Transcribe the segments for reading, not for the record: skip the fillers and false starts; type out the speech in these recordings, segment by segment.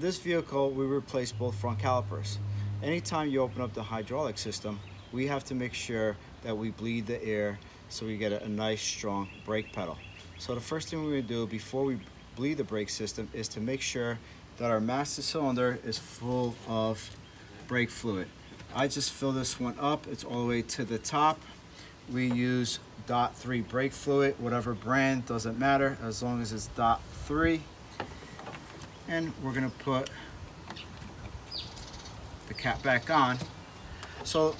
This vehicle, we replace both front calipers. Anytime you open up the hydraulic system, we have to make sure that we bleed the air so we get a nice strong brake pedal. So the first thing we're going to do before we bleed the brake system is to make sure that our master cylinder is full of brake fluid. I just fill this one up, it's all the way to the top. We use DOT 3 brake fluid, whatever brand, doesn't matter as long as it's DOT 3. And we're gonna put the cap back on. So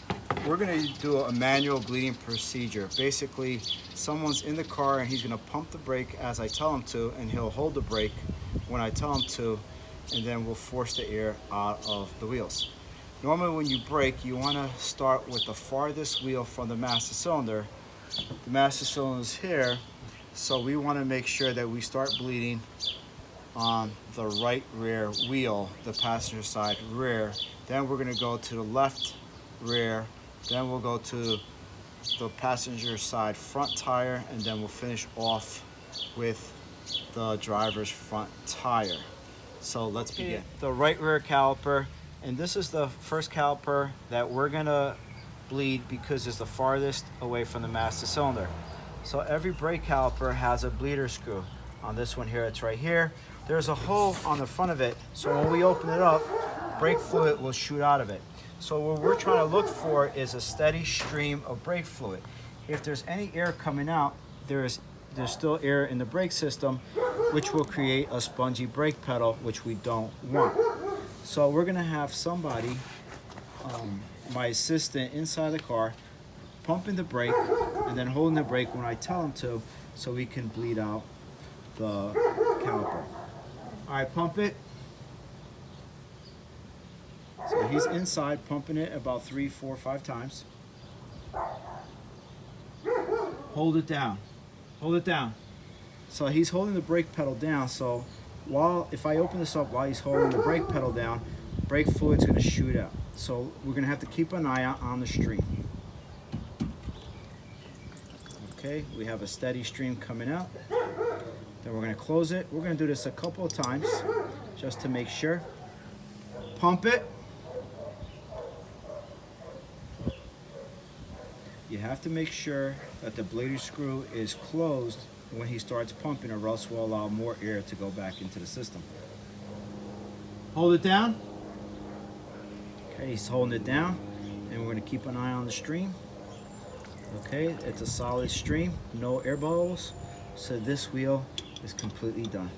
we're gonna do a manual bleeding procedure. Basically, someone's in the car and he's gonna pump the brake as I tell him to, and he'll hold the brake when I tell him to, and then we'll force the air out of the wheels. Normally when you brake, you wanna start with the farthest wheel from the master cylinder. The master cylinder is here, so we wanna make sure that we start bleeding on the right rear wheel, the passenger side rear. Then we're going to go to the left rear, then we'll go to the passenger side front tire, and then we'll finish off with the driver's front tire. So let's begin. The right rear caliper, and this is the first caliper that we're going to bleed because it's the farthest away from the master cylinder. So every brake caliper has a bleeder screw. On this one here, it's right here. There's a hole on the front of it, so when we open it up, brake fluid will shoot out of it. So what we're trying to look for is a steady stream of brake fluid. If there's any air coming out, there's still air in the brake system, which will create a spongy brake pedal, which we don't want. So we're gonna have somebody, my assistant inside the car, pumping the brake and then holding the brake when I tell him to, so we can bleed out the caliper. All right, pump it. So he's inside pumping it about 3, 4, 5 times. Hold it down. Hold it down. So he's holding the brake pedal down. So if I open this up while he's holding the brake pedal down, brake fluid's gonna shoot out. So we're gonna have to keep an eye out on the stream. Okay, we have a steady stream coming out. Then we're going to close it. We're going to do this a couple of times just to make sure. Pump it. You have to make sure that the bleeder screw is closed when he starts pumping, or else we'll allow more air to go back into the system. Hold it down. Okay, he's holding it down, and we're going to keep an eye on the stream. Okay, it's a solid stream, no air bubbles, so this wheel is completely done.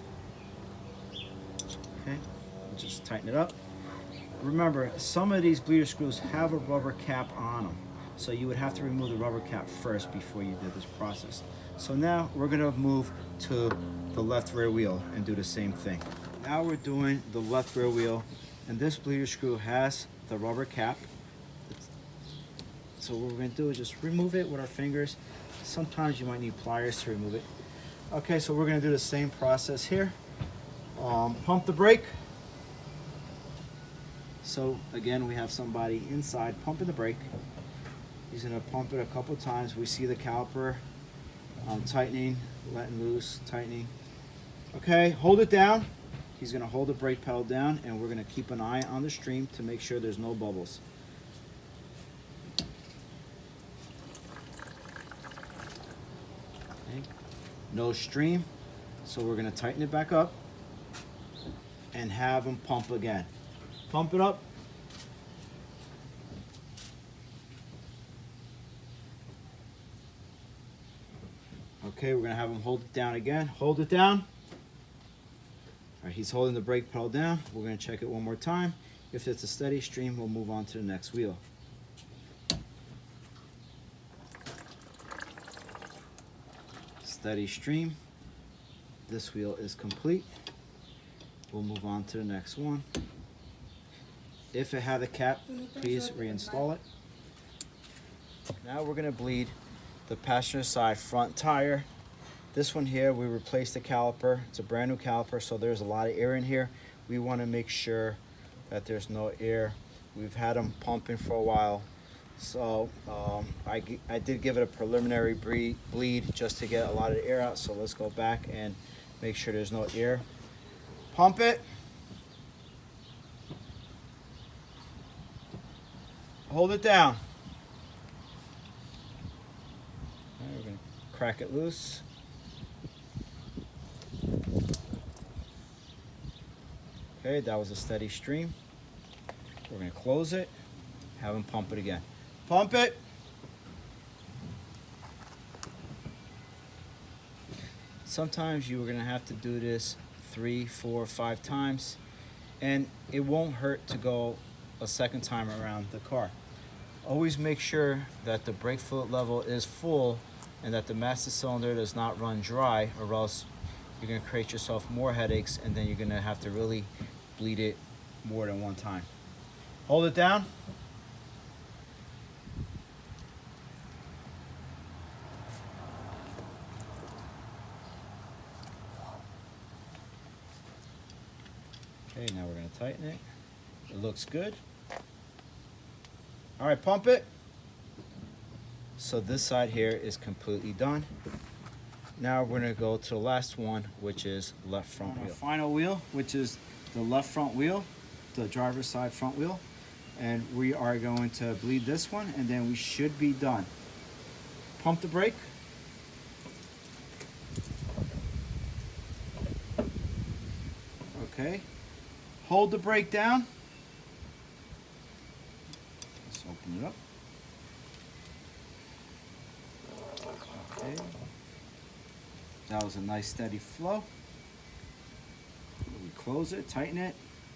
Okay, just tighten it up. Remember, some of these bleeder screws have a rubber cap on them, so you would have to remove the rubber cap first before you did this process. So now we're gonna move to the left rear wheel and do the same thing. Now we're doing the left rear wheel, and this bleeder screw has the rubber cap. So what we're gonna do is just remove it with our fingers. Sometimes you might need pliers to remove it. Okay, so we're gonna do the same process here. Pump the brake. So again, we have somebody inside pumping the brake. He's gonna pump it a couple times. We see the caliper tightening, letting loose, tightening. Okay, hold it down. He's gonna hold the brake pedal down, and we're gonna keep an eye on the stream to make sure there's no bubbles. Okay. No stream, so we're gonna tighten it back up and have him pump again. Pump it up. Okay, we're gonna have him hold it down again. Hold it down. All right, he's holding the brake pedal down. We're gonna check it one more time. If it's a steady stream, we'll move on to the next wheel. Steady stream. This wheel is complete. We'll move on to the next one. If it had a cap, please reinstall it. Now we're gonna bleed the passenger side front tire. This one here, we replaced the caliper. It's a brand new caliper, so there's a lot of air in here. We wanna make sure that there's no air. We've had them pumping for a while. So I did give it a preliminary bleed just to get a lot of the air out. So let's go back and make sure there's no air. Pump it. Hold it down. All right, we're gonna crack it loose. Okay, that was a steady stream. We're gonna close it, have him pump it again. Pump it. Sometimes you are gonna have to do this 3, 4, 5 times, and it won't hurt to go a second time around the car. Always make sure that the brake fluid level is full and that the master cylinder does not run dry, or else you're gonna create yourself more headaches, and then you're gonna have to really bleed it more than one time. Hold it down. Okay, now we're gonna tighten it. It looks good. All right, pump it. So this side here is completely done. Now we're gonna go to the last one, which is left front wheel. Final wheel, which is the left front wheel, the driver's side front wheel. And we are going to bleed this one, and then we should be done. Pump the brake. Okay. Hold the brake down. Let's open it up. Okay. That was a nice steady flow. We close it, tighten it,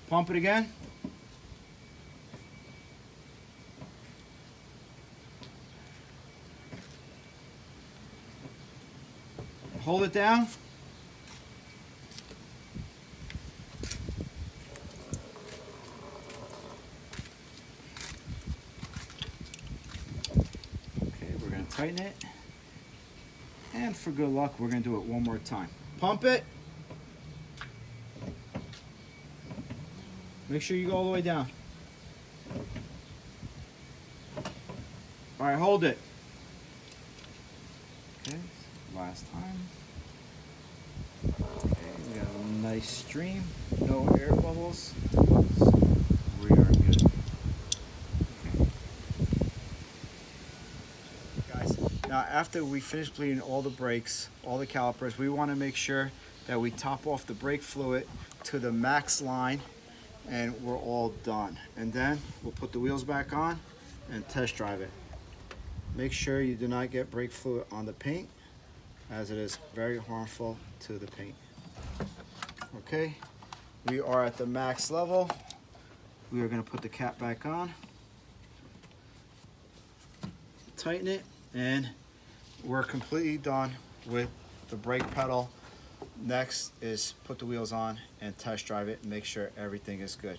pump it again. Hold it down. Okay, we're gonna tighten it. And for good luck, we're gonna do it one more time. Pump it. Make sure you go all the way down. All right, hold it. Okay, last time. Okay, we got a nice stream, no air bubbles. So we are good. Okay. Guys, now after we finish bleeding all the brakes, all the calipers, we want to make sure that we top off the brake fluid to the max line, and we're all done. And then we'll put the wheels back on and test drive it. Make sure you do not get brake fluid on the paint, as it is very harmful to the paint. Okay, we are at the max level. We are going to put the cap back on, tighten it, and we're completely done with the brake pedal. Next is put the wheels on and test drive it and make sure everything is good.